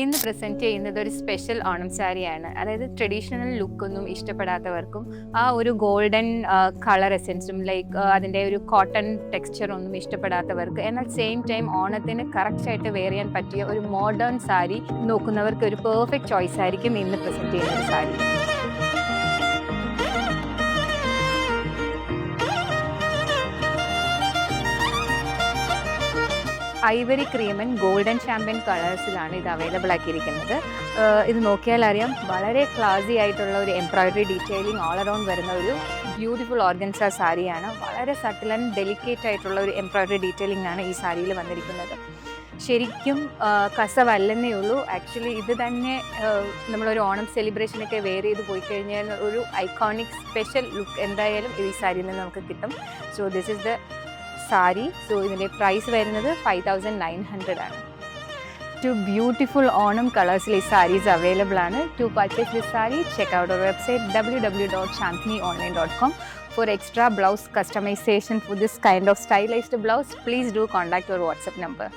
ഇന്ന് പ്രസൻറ്റ് ചെയ്യുന്നത് ഒരു സ്പെഷ്യൽ ഓണം സാരിയാണ്. അതായത് ട്രഡീഷണൽ ലുക്കൊന്നും ഇഷ്ടപ്പെടാത്തവർക്കും ആ ഒരു ഗോൾഡൻ കളർ എസെൻസും അതിൻ്റെ ഒരു കോട്ടൺ ടെക്സ്ചർ ഒന്നും ഇഷ്ടപ്പെടാത്തവർക്ക്, എന്നാൽ സെയിം ടൈം ഓണത്തിന് കറക്റ്റായിട്ട് വെയർ ചെയ്യാൻ പറ്റിയ ഒരു മോഡേൺ സാരി നോക്കുന്നവർക്ക് ഒരു പെർഫെക്റ്റ് ചോയ്സ് ആയിരിക്കും ഇന്ന് പ്രസൻറ്റ് ചെയ്യുന്ന ഒരു sari. Ivory cream and golden champagne കളേഴ്സിലാണ് ഇത് അവൈലബിൾ ആക്കിയിരിക്കുന്നത്. ഇത് നോക്കിയാൽ അറിയാം, വളരെ ക്ലാസി ആയിട്ടുള്ള ഒരു എംബ്രോയ്ഡറി ഡീറ്റെയിലിംഗ് ഓൾ അറൗണ്ട് വരുന്ന ഒരു ബ്യൂട്ടിഫുൾ ഓർഗൻസ സാരിയാണ്. വളരെ സട്ടിൽ ആൻഡ് ഡെലിക്കേറ്റ് ആയിട്ടുള്ള ഒരു എംബ്രോയ്ഡറി ഡീറ്റെയിലിംഗ് ആണ് ഈ സാരിയിൽ വന്നിരിക്കുന്നത്. ശരിക്കും കസവല്ലെന്നേ ഉള്ളൂ. ആക്ച്വലി ഇത് തന്നെ നമ്മളൊരു ഓണം സെലിബ്രേഷനൊക്കെ വെയർ ചെയ്ത് പോയി കഴിഞ്ഞാൽ ഒരു ഐക്കോണിക് സ്പെഷ്യൽ ലുക്ക് എന്തായാലും ഈ സാരിയിൽ നിന്ന് നമുക്ക് കിട്ടും. So this is the sari. സോ ഇതിൻ്റെ പ്രൈസ് വരുന്നത് 5,900 ആണ്. 2 ബ്യൂട്ടിഫുൾ ഓണം കളേഴ്സിൽ ഈ സാരീസ് അവൈലബിൾ ആണ്. To purchase this sari, check out our website www.shantiniOnline.com. For extra blouse customization for this kind of stylized blouse, please do contact our WhatsApp number.